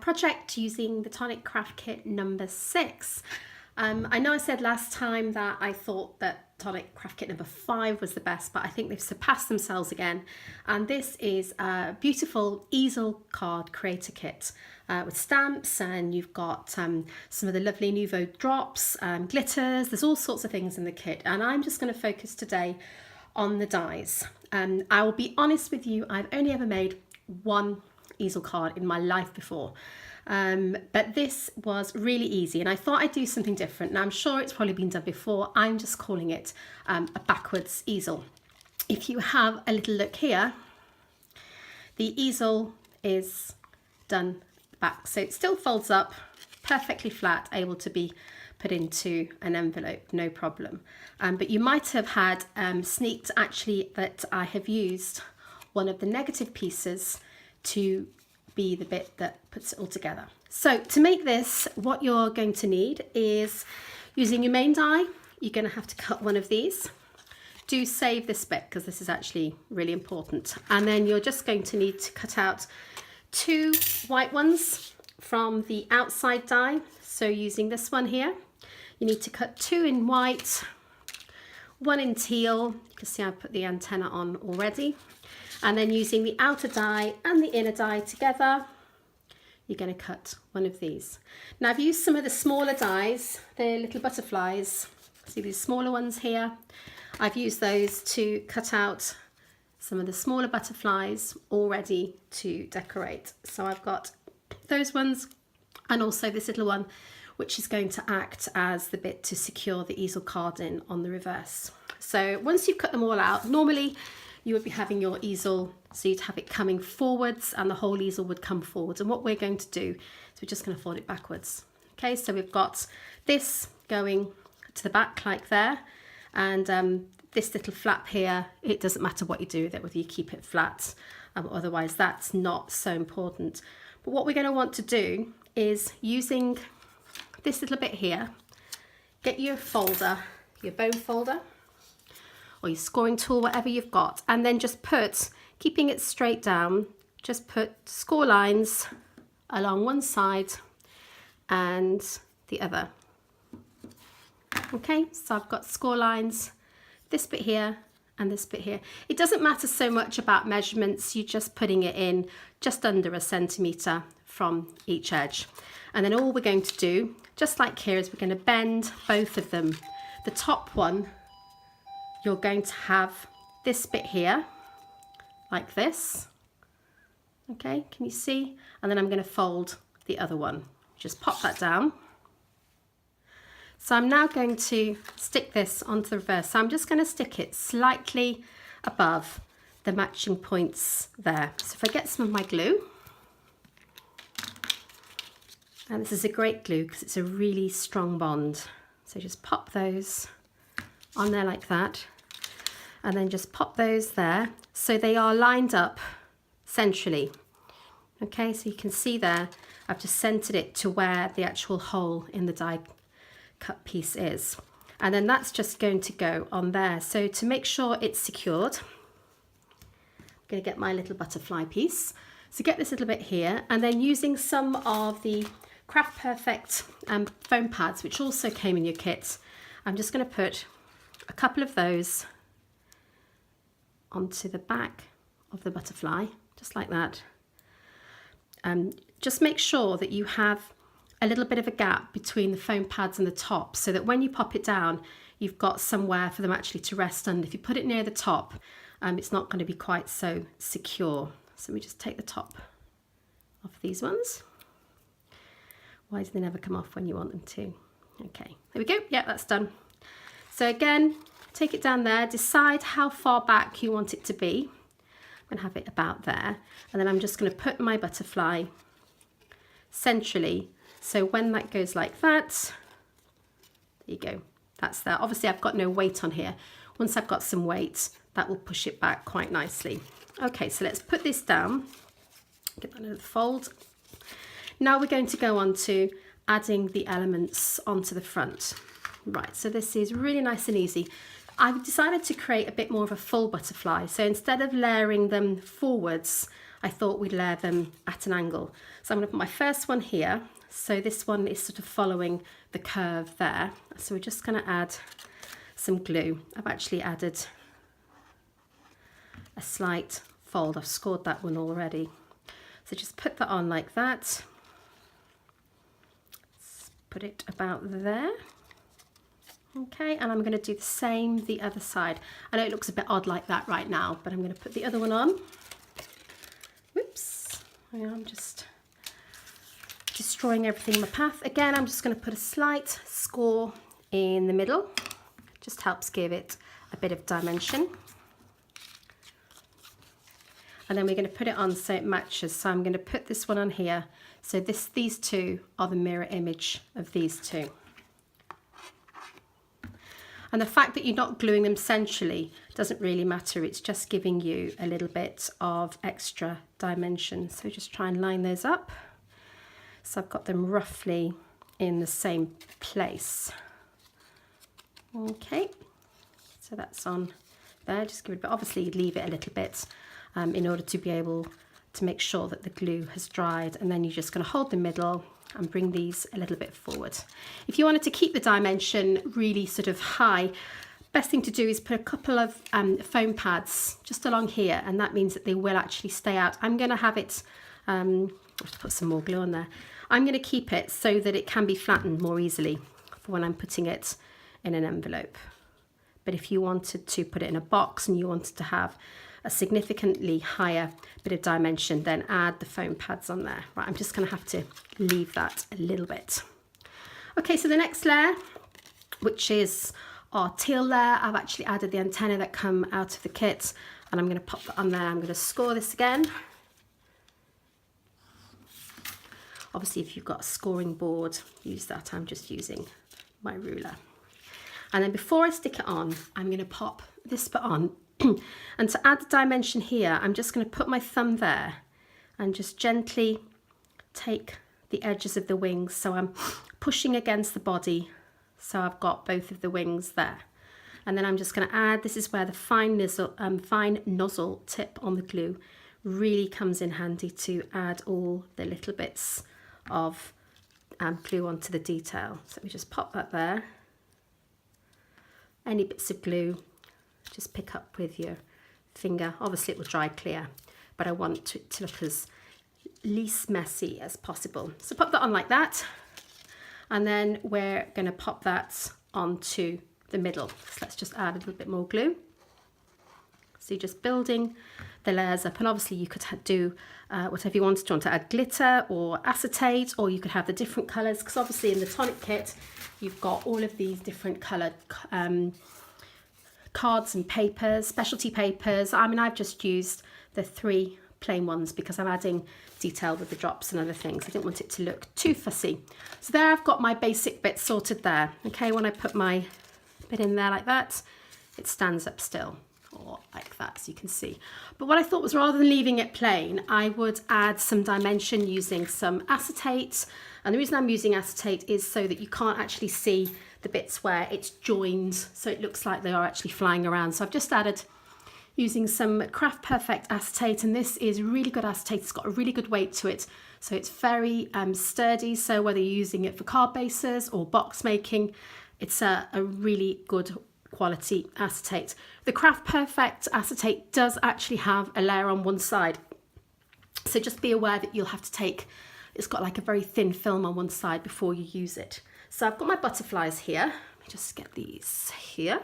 project using the Tonic Craft Kit number 6. I know I said last time that I thought that Tonic Craft Kit number 5 was the best, but I think they've surpassed themselves again. And this is a beautiful easel card creator kit with stamps, and you've got some of the lovely Nouveau drops, glitters. There's all sorts of things in the kit, and I'm just going to focus today on the dies. I will be honest with you, I've only ever made one easel card in my life before, but this was really easy, and I thought I'd do something different. Now I'm sure it's probably been done before. I'm just calling it a backwards easel. If you have a little look here, the easel is done back, so it still folds up perfectly flat, able to be put into an envelope, no problem. But you might have had sneaked actually that I have used one of the negative pieces to be the bit that puts it all together. So to make this, what you're going to need is, using your main die, you're going to have to cut one of these. Do save this bit because this is actually really important. And then you're just going to need to cut out 2 white ones from the outside die. So using this one here, you need to cut 2 in white, 1 in teal. You can see I put the antenna on already. And then using the outer die and the inner die together, you're going to cut one of these. Now I've used some of the smaller dies, they're little butterflies. See these smaller ones here? I've used those to cut out some of the smaller butterflies already to decorate. So I've got those ones, and also this little one, which is going to act as the bit to secure the easel card in on the reverse. So once you've cut them all out, normally you would be having your easel, so you'd have it coming forwards and the whole easel would come forwards. And what we're going to do is we're just going to fold it backwards. Okay, so we've got this going to the back like there, and this little flap here, it doesn't matter what you do with it, whether you keep it flat, otherwise that's not so important. But what we're going to want to do is, using this little bit here, get your folder, your bone folder, or your scoring tool, whatever you've got, and then just put, keeping it straight down, just put score lines along one side and the other. Okay, so I've got score lines, this bit here and this bit here. It doesn't matter so much about measurements, you're just putting it in just under 1 centimetre from each edge. And then all we're going to do, just like here, is we're going to bend both of them. The top one, you're going to have this bit here, like this. Okay, can you see? And then I'm going to fold the other one. Just pop that down. So I'm now going to stick this onto the reverse. So I'm just going to stick it slightly above the matching points there. So if I get some of my glue, and this is a great glue because it's a really strong bond. So just pop those on there like that, and then just pop those there so they are lined up centrally. Okay, so you can see there, I've just centered it to where the actual hole in the die cut piece is, and then that's just going to go on there. So to make sure it's secured, I'm going to get my little butterfly piece. So get this little bit here, and then using some of the Craft Perfect foam pads, which also came in your kit, I'm just going to put a couple of those onto the back of the butterfly, just like that. Just make sure that you have a little bit of a gap between the foam pads and the top, so that when you pop it down, you've got somewhere for them actually to rest under. If you put it near the top, it's not going to be quite so secure. So we just take the top off these ones. Why do they never come off when you want them to? Okay, there we go. Yeah, that's done. So again, take it down there, decide how far back you want it to be. I'm going to have it about there. And then I'm just going to put my butterfly centrally. So when that goes like that, there you go, that's there. Obviously I've got no weight on here. Once I've got some weight, that will push it back quite nicely. Okay, so let's put this down, get that in the fold. Now we're going to go on to adding the elements onto the front. Right, so this is really nice and easy. I've decided to create a bit more of a full butterfly. So instead of layering them forwards, I thought we'd layer them at an angle. So I'm going to put my first one here. So this one is sort of following the curve there. So we're just going to add some glue. I've actually added a slight fold. I've scored that one already. So just put that on like that. Let's put it about there. Okay, and I'm going to do the same the other side. I know it looks a bit odd like that right now, but I'm going to put the other one on. Whoops, I'm just destroying everything in my path. Again, I'm just going to put a slight score in the middle. Just helps give it a bit of dimension. And then we're going to put it on so it matches. So I'm going to put this one on here. So these two are the mirror image of these two. And the fact that you're not gluing them centrally doesn't really matter. It's just giving you a little bit of extra dimension. So just try and line those up. So I've got them roughly in the same place. Okay, so that's on there. Just give it, but obviously leave it a little bit in order to be able to make sure that the glue has dried. And then you're just going to hold the middle and bring these a little bit forward. If you wanted to keep the dimension really sort of high, best thing to do is put a couple of foam pads just along here, and that means that they will actually stay out. I'm going to have it, I'll just put some more glue on there. I'm going to keep it so that it can be flattened more easily for when I'm putting it in an envelope. But if you wanted to put it in a box and you wanted to have a significantly higher bit of dimension, then add the foam pads on there. Right, I'm just going to have to leave that a little bit. Okay, so the next layer, which is our teal layer, I've actually added the antennae that come out of the kit, and I'm going to pop that on there. I'm going to score this again. Obviously, if you've got a scoring board, use that. I'm just using my ruler. And then before I stick it on, I'm going to pop this bit on. And to add the dimension here, I'm just going to put my thumb there and just gently take the edges of the wings. So I'm pushing against the body. So I've got both of the wings there. And then I'm just going to add, this is where the fine nozzle tip on the glue really comes in handy to add all the little bits of glue onto the detail. So we just pop that there. Any bits of glue, just pick up with your finger. Obviously it will dry clear, but I want it to look as least messy as possible. So pop that on like that, and then we're going to pop that onto the middle. So let's just add a little bit more glue. So you're just building the layers up, and obviously you could do whatever you wanted. You want to add glitter or acetate, or you could have the different colours, because obviously in the Tonic kit you've got all of these different coloured cards and papers, specialty papers. I mean, I've just used the 3 plain ones because I'm adding detail with the drops and other things. I didn't want it to look too fussy. So there I've got my basic bit sorted there. Okay, when I put my bit in there like that, it stands up still, or like that, so you can see. But what I thought was, rather than leaving it plain, I would add some dimension using some acetate. And the reason I'm using acetate is so that you can't actually see the bits where it's joined, so it looks like they are actually flying around. So I've just added, using some Craft Perfect acetate, and this is really good acetate. It's got a really good weight to it, so it's very sturdy. So whether you're using it for card bases or box making, it's a really good quality acetate. The Craft Perfect acetate does actually have a layer on one side, so just be aware that you'll have to take, it's got like a very thin film on one side before you use it. So I've got my butterflies here. Let me just get these here.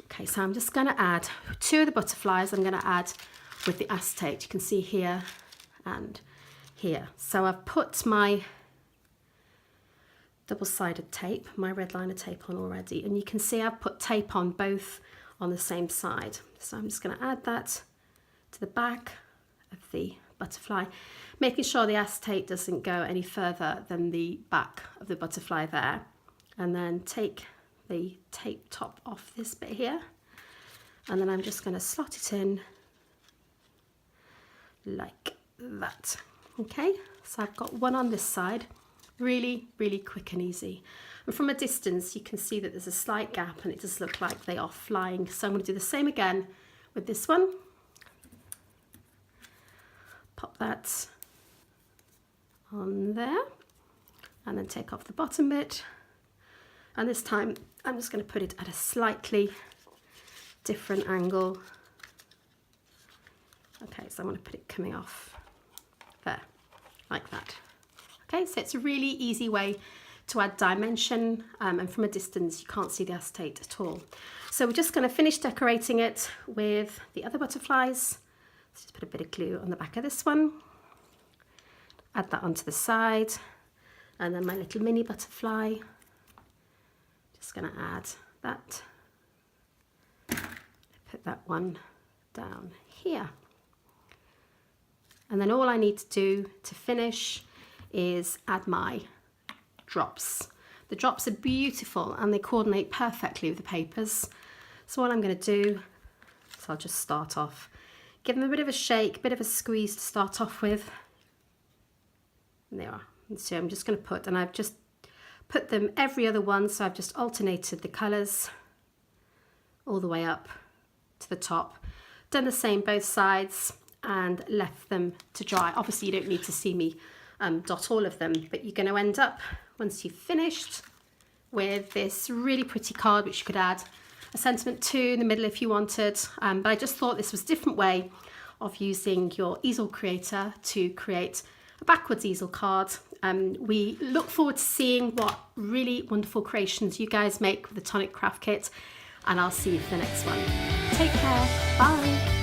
Okay, so I'm just going to add 2 of the butterflies. I'm going to add with the acetate. You can see here and here. So I've put my double-sided tape, my red liner tape on already, and you can see I've put tape on both on the same side. So I'm just going to add that to the back of the butterfly, making sure the acetate doesn't go any further than the back of the butterfly there, and then take the tape top off this bit here, and then I'm just going to slot it in like that. Okay, so I've got one on this side, really quick and easy, and from a distance you can see that there's a slight gap and it does look like they are flying. So I'm going to do the same again with this one. pop that on there and then take off the bottom bit. And this time I'm just going to put it at a slightly different angle. Okay, so I'm going to put it coming off there, like that. Okay, so it's a really easy way to add dimension, and from a distance you can't see the acetate at all. So we're just going to finish decorating it with the other butterflies. So just put a bit of glue on the back of this one, add that onto the side, and then my little mini butterfly. Just going to add that, put that one down here. And then all I need to do to finish is add my drops. The drops are beautiful and they coordinate perfectly with the papers. So what I'm going to do is I'll just start off, give them a bit of a shake, a bit of a squeeze to start off with. And there are. And so I'm just going to put, and I've just put them every other one, so I've just alternated the colours all the way up to the top. Done the same both sides and left them to dry. Obviously you don't need to see me dot all of them, but you're going to end up, once you've finished, with this really pretty card which you could add a sentiment to in the middle if you wanted, but I just thought this was a different way of using your easel creator to create a backwards easel card. We look forward to seeing what really wonderful creations you guys make with the Tonic Craft Kit, and I'll see you for the next one. Take care, bye.